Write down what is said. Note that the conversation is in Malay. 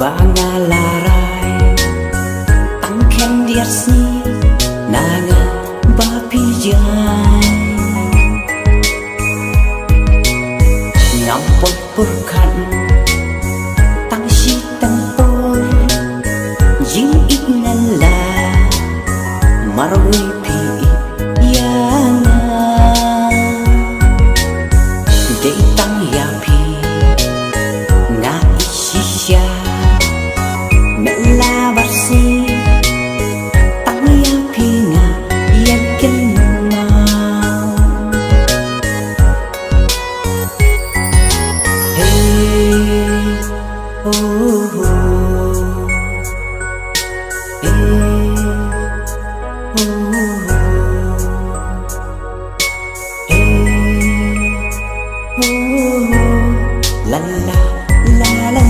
bangalaray tangken diasni nanga bapijay ngampol purkan tang si tempur jing ignala marwi pi yana de tang ya pi nga isisya mela barsi tang ya pi nga yakin mau hey oh la la la la